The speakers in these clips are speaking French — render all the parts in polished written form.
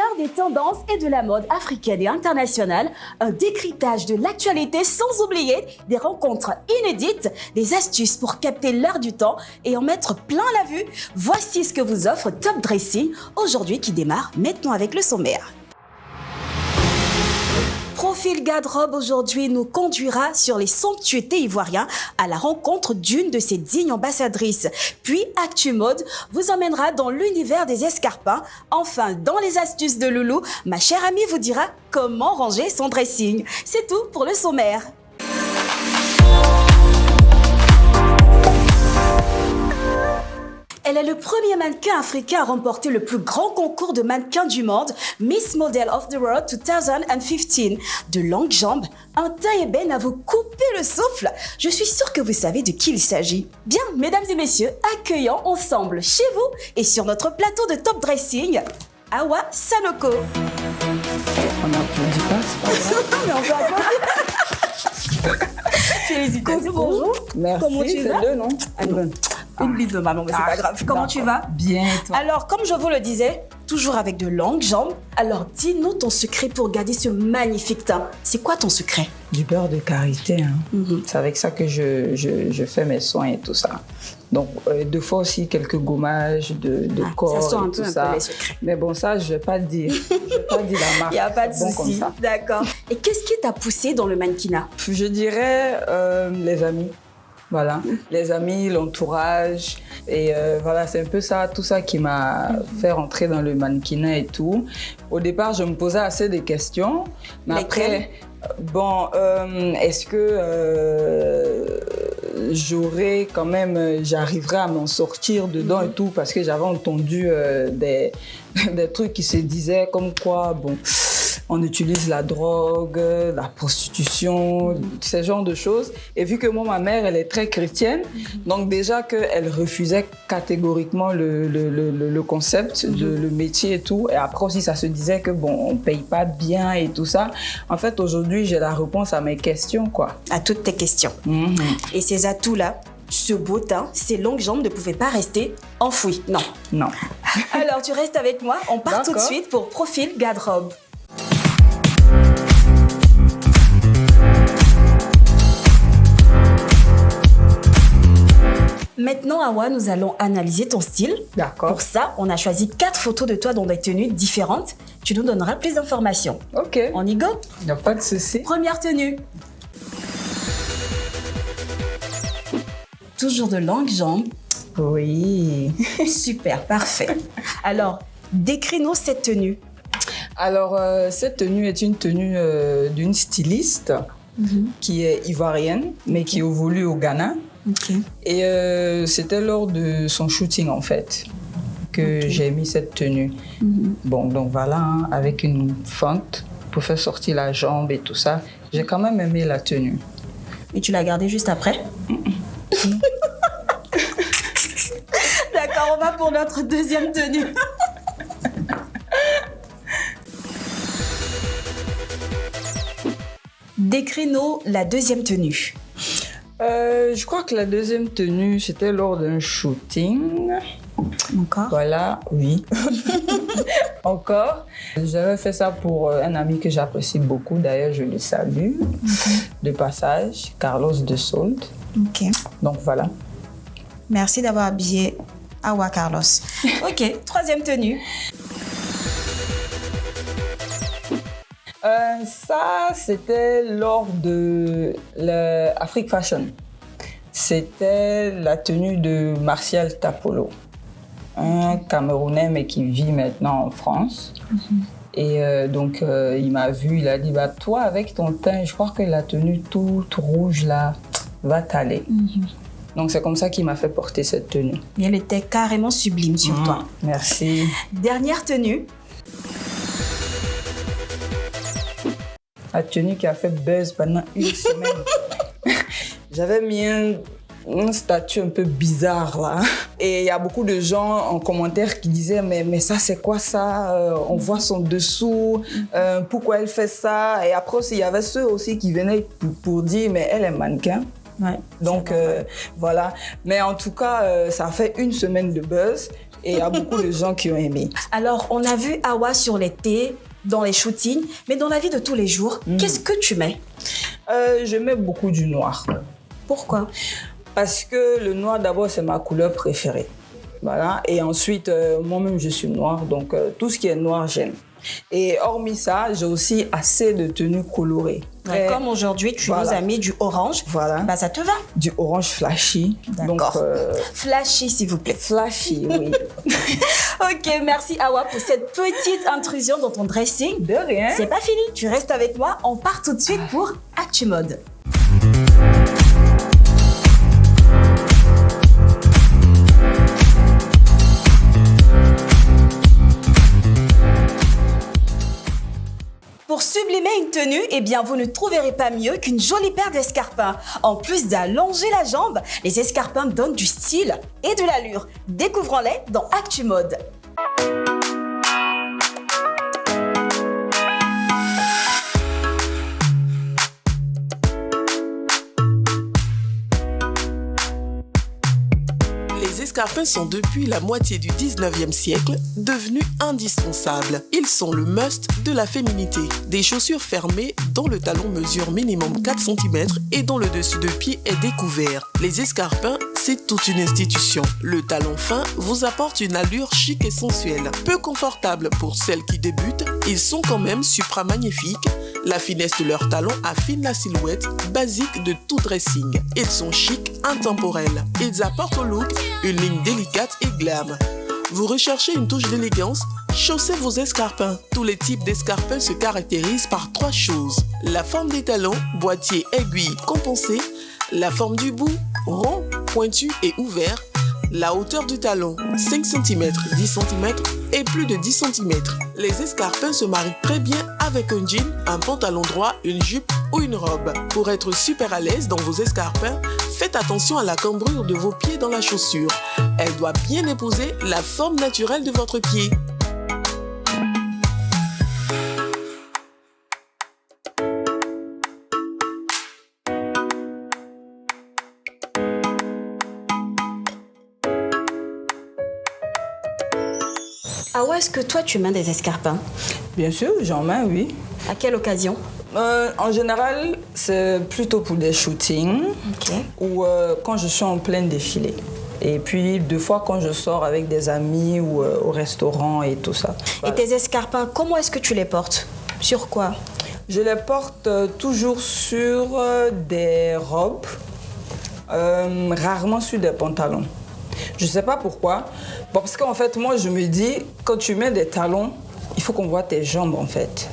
meilleur des tendances et de la mode africaine et internationale, un décryptage de l'actualité sans oublier des rencontres inédites, des astuces pour capter l'heure du temps et en mettre plein la vue. Voici ce que vous offre Top Dressing aujourd'hui qui démarre maintenant avec le sommaire. Profil Garde-robe aujourd'hui nous conduira sur les somptueutés ivoiriens à la rencontre d'une de ses dignes ambassadrices. Puis Actu Mode vous emmènera dans l'univers des escarpins. Enfin, dans les astuces de Loulou, ma chère amie vous dira comment ranger son dressing. C'est tout pour le sommaire. Elle est le premier mannequin africain à remporter le plus grand concours de mannequins du monde, Miss Model of the World 2015. De longues jambes, un teint ébène à vous couper le souffle. Je suis sûre que vous savez de qui il s'agit. Bien, mesdames et messieurs, accueillons ensemble chez vous et sur notre plateau de Top Dressing, Awa Sanoko. On n'applaudit pas, c'est pas grave. Mais on peut applaudir. Félicitations, bonjour. Merci, Comment tu vas? c'est deux, non? Une bise de maman, mais c'est pas grave. Comment tu vas? Bien, toi? Alors, comme je vous le disais, toujours avec de longues jambes. Alors, dis-nous ton secret pour garder ce magnifique teint. C'est quoi ton secret? Du beurre de karité. C'est avec ça que je fais mes soins et tout ça. Donc, deux fois aussi quelques gommages de corps ça sent un et peu, tout ça. les secrets. Mais bon, ça, je ne vais pas dire. Je vais pas dire la marque. Il n'y a pas de C'est bon comme souci. ça. D'accord. Et qu'est-ce qui t'a poussé dans le mannequinat? Je dirais les amis. Voilà, les amis, l'entourage. Et voilà, c'est un peu ça, tout ça qui m'a fait rentrer dans le mannequinat et tout. Au départ, je me posais assez de questions. Mais Lesquelles? après, bon, est-ce que j'arriverai à m'en sortir dedans et tout? Parce que j'avais entendu des trucs qui se disaient comme quoi, bon, on utilise la drogue, la prostitution, ce genre de choses. Et vu que moi, ma mère, elle est très chrétienne, donc déjà qu'elle refusait catégoriquement le concept, le métier et tout. Et après aussi, ça se disait que bon, on paye pas bien et tout ça. En fait, aujourd'hui, j'ai la réponse à mes questions, quoi. À toutes tes questions. Et ces atouts-là, ce beau teint, ces longues jambes ne pouvaient pas rester enfouies. Non. Non. Alors, tu restes avec moi. On part tout de suite pour Profil Garde-robe. Maintenant, Awa, nous allons analyser ton style. D'accord. Pour ça, on a choisi 4 photos de toi dans des tenues différentes. Tu nous donneras plus d'informations. Ok. On y go? Il n'y a pas de souci. Première tenue. Toujours de longues jambes. Oui. Super, parfait. Alors, décris-nous cette tenue. Alors, cette tenue est une tenue d'une styliste qui est ivoirienne, mais qui évolue au Ghana. Ok. Et c'était lors de son shooting, en fait, que j'ai mis cette tenue. Bon, donc voilà, hein, avec une fente pour faire sortir la jambe et tout ça. J'ai quand même aimé la tenue. Et tu l'as gardée juste après? D'accord, on va pour notre deuxième tenue. Décris-nous la deuxième tenue. Je crois que la deuxième tenue, c'était lors d'un shooting. Encore? Voilà, oui. Encore. J'avais fait ça pour un ami que j'apprécie beaucoup. D'ailleurs, je le salue. De passage, Carlos de Solde. Ok. Donc voilà. Merci d'avoir habillé Awa Carlos. Ok, troisième tenue. Ça, c'était lors de l'Afrique Fashion. C'était la tenue de Martial Tapolo, un Camerounais mais qui vit maintenant en France. Et donc, il m'a vu, il a dit, bah, toi, avec ton teint, je crois que la tenue toute rouge, là, va t'aller. Donc, c'est comme ça qu'il m'a fait porter cette tenue. Et elle était carrément sublime sur toi. Merci. Dernière tenue. La tenue qui a fait buzz pendant une semaine. J'avais mis un statut un peu bizarre là. Et il y a beaucoup de gens en commentaire qui disaient mais ça c'est quoi ça? On voit son dessous, pourquoi elle fait ça? Et après aussi, il y avait ceux aussi qui venaient pour dire mais elle est mannequin. Ouais, donc voilà. Mais en tout cas, ça a fait une semaine de buzz. Et il y a beaucoup de gens qui ont aimé. Alors, on a vu Awa sur les thés, dans les shootings, mais dans la vie de tous les jours, qu'est-ce que tu mets? Je mets beaucoup du noir. Pourquoi? Parce que le noir, d'abord, c'est ma couleur préférée. Voilà. Et ensuite, moi-même, je suis noire, donc tout ce qui est noir, j'aime. Et hormis ça, j'ai aussi assez de tenues colorées. Ouais, comme aujourd'hui, tu nous as mis du orange. Voilà. Bah, ça te va? Du orange flashy. D'accord. Flashy, s'il vous plaît. Flashy, oui. Ok, merci Awa pour cette petite intrusion dans ton dressing. De rien. C'est pas fini, tu restes avec moi. On part tout de suite pour Actu Mode. Pour sublimer une tenue, eh bien, vous ne trouverez pas mieux qu'une jolie paire d'escarpins. En plus d'allonger la jambe, les escarpins donnent du style et de l'allure. Découvrons-les dans Actu Mode. Les escarpins sont depuis la moitié du 19e siècle devenus indispensables. Ils sont le must de la féminité. Des chaussures fermées dont le talon mesure minimum 4 cm et dont le dessus de pied est découvert. Les escarpins, c'est toute une institution. Le talon fin vous apporte une allure chic et sensuelle. Peu confortable pour celles qui débutent, ils sont quand même supra magnifiques. La finesse de leurs talons affine la silhouette basique de tout dressing. Ils sont chics, intemporels. Ils apportent au look une ligne délicate et glam. Vous recherchez une touche d'élégance? Chaussez vos escarpins. Tous les types d'escarpins se caractérisent par 3 choses. La forme des talons, boîtier, aiguille, compensé. La forme du bout, rond, pointu et ouvert. La hauteur du talon, 5 cm, 10 cm et plus de 10 cm. Les escarpins se marient très bien avec un jean, un pantalon droit, une jupe ou une robe. Pour être super à l'aise dans vos escarpins, faites attention à la cambrure de vos pieds dans la chaussure. Elle doit bien épouser la forme naturelle de votre pied. Ah ouais, est-ce que toi tu mets des escarpins? Bien sûr, j'en mets, oui. À quelle occasion? En général, c'est plutôt pour des shootings ou quand je suis en plein défilé. Et puis, 2 fois quand je sors avec des amis ou au restaurant et tout ça. Voilà. Et tes escarpins, comment est-ce que tu les portes? Sur quoi? Je les porte toujours sur des robes, rarement sur des pantalons. Je ne sais pas pourquoi. Bon, parce qu'en fait, moi, je me dis, quand tu mets des talons, il faut qu'on voit tes jambes, en fait.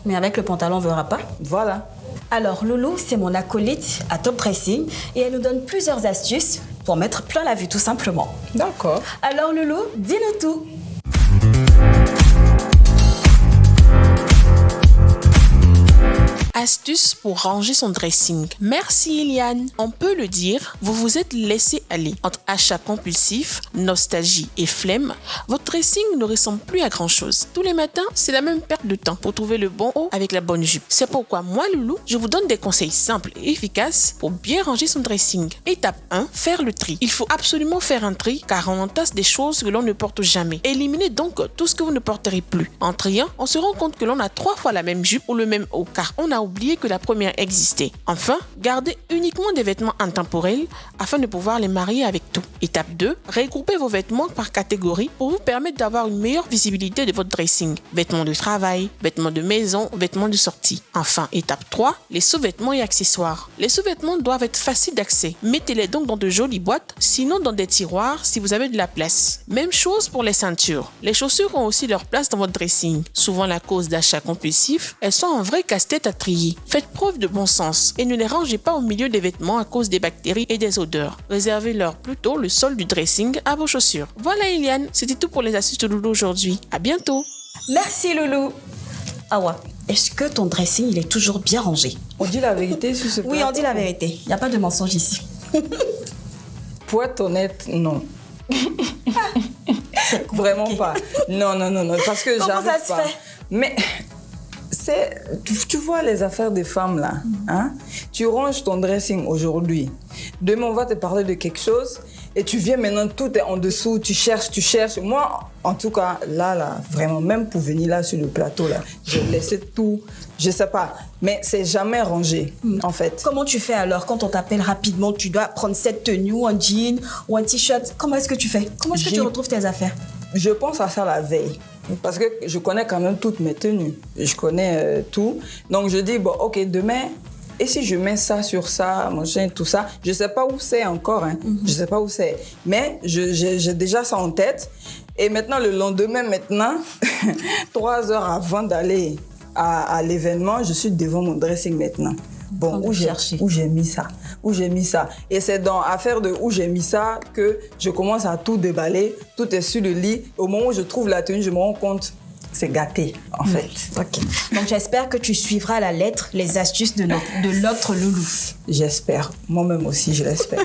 Mais avec le pantalon, on ne verra pas. Voilà. Alors, Loulou, c'est mon acolyte à Top Dressing et elle nous donne plusieurs astuces pour mettre plein la vue, tout simplement. D'accord. Alors, Loulou, dis-nous tout. Astuce pour ranger son dressing. Merci Eliane. On peut le dire, vous vous êtes laissé aller. Entre achats compulsifs, nostalgie et flemme, votre dressing ne ressemble plus à grand chose. Tous les matins, c'est la même perte de temps pour trouver le bon haut avec la bonne jupe. C'est pourquoi moi, Loulou, je vous donne des conseils simples et efficaces pour bien ranger son dressing. Étape 1, faire le tri. Il faut absolument faire un tri car on entasse des choses que l'on ne porte jamais. Éliminez donc tout ce que vous ne porterez plus. En triant, on se rend compte que l'on a 3 fois la même jupe ou le même haut car on a oublié que la première existait. Enfin, gardez uniquement des vêtements intemporels afin de pouvoir les marier avec tout. Étape 2, regroupez vos vêtements par catégorie pour vous permettre d'avoir une meilleure visibilité de votre dressing. Vêtements de travail, vêtements de maison, vêtements de sortie. Enfin, étape 3, les sous-vêtements et accessoires. Les sous-vêtements doivent être faciles d'accès. Mettez-les donc dans de jolies boîtes, sinon dans des tiroirs si vous avez de la place. Même chose pour les ceintures. Les chaussures ont aussi leur place dans votre dressing. Souvent la cause d'achats compulsifs, elles sont un vrai casse-tête à trier. Faites preuve de bon sens et ne les rangez pas au milieu des vêtements à cause des bactéries et des odeurs. Réservez-leur plutôt le sol du dressing à vos chaussures. Voilà Eliane, c'était tout pour les astuces de Loulou aujourd'hui. À bientôt. Merci Loulou. Awa, est-ce que ton dressing il est toujours bien rangé? On dit la vérité sur ce plateau? Oui, on dit la vérité. Il n'y a pas de mensonge ici. Pour être honnête, non. Vraiment pas. Non, parce que comment ça se pas. fait? Mais tu vois les affaires des femmes là, hein? Tu ranges ton dressing aujourd'hui. Demain, on va te parler de quelque chose Et tu viens maintenant, tout est en dessous, tu cherches. Moi, en tout cas, là, vraiment, même pour venir là sur le plateau, là, j'ai laissé tout, je sais pas, mais c'est jamais rangé, en fait. Comment tu fais alors quand on t'appelle rapidement, tu dois prendre cette tenue ou un jean ou un t-shirt? Comment est-ce que tu fais? Comment est-ce que tu retrouves tes affaires? Je pense à ça la veille. Parce que je connais quand même toutes mes tenues. Je connais tout. Donc je dis, bon, ok, demain, et si je mets ça sur ça, machin, tout ça, je ne sais pas où c'est encore. Hein. Je ne sais pas où c'est. Mais j'ai déjà ça en tête. Et maintenant, le lendemain, 3 heures avant d'aller à l'événement, je suis devant mon dressing maintenant. Bon, où j'ai mis ça. Et c'est dans l'affaire de où j'ai mis ça que je commence à tout déballer. Tout est sur le lit. Au moment où je trouve la tenue, je me rends compte, c'est gâté, en fait. Ok. Donc, j'espère que tu suivras à la lettre les astuces de notre loulou. J'espère. Moi-même aussi, je l'espère.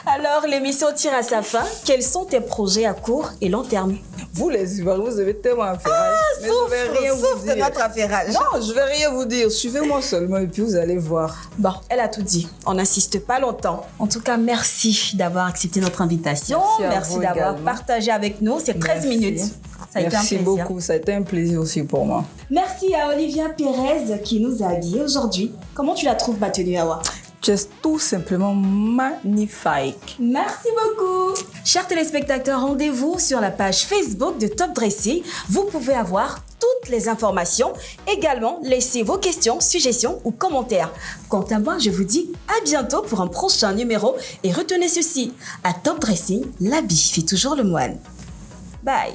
Alors, l'émission tire à sa fin. Quels sont tes projets à court et long terme? Vous, les Ivoiriens, vous avez tellement affairage. Ah, souffre de notre affairage. Non, je vais rien vous dire. Suivez-moi seulement et puis vous allez voir. Bon, elle a tout dit. On n'insiste pas longtemps. En tout cas, merci d'avoir accepté notre invitation. Merci d'avoir partagé avec nous ces 13 minutes. Ça a été un plaisir. Merci beaucoup. Ça a été un plaisir aussi pour moi. Merci à Olivia Pérez qui nous a habillés aujourd'hui. Comment tu la trouves, ma tenue, Awa? C'est tout simplement magnifique. Merci beaucoup. Chers téléspectateurs, rendez-vous sur la page Facebook de Top Dressing. Vous pouvez avoir toutes les informations. Également, laissez vos questions, suggestions ou commentaires. Quant à moi, je vous dis à bientôt pour un prochain numéro. Et retenez ceci, à Top Dressing, l'habit fait toujours le moine. Bye.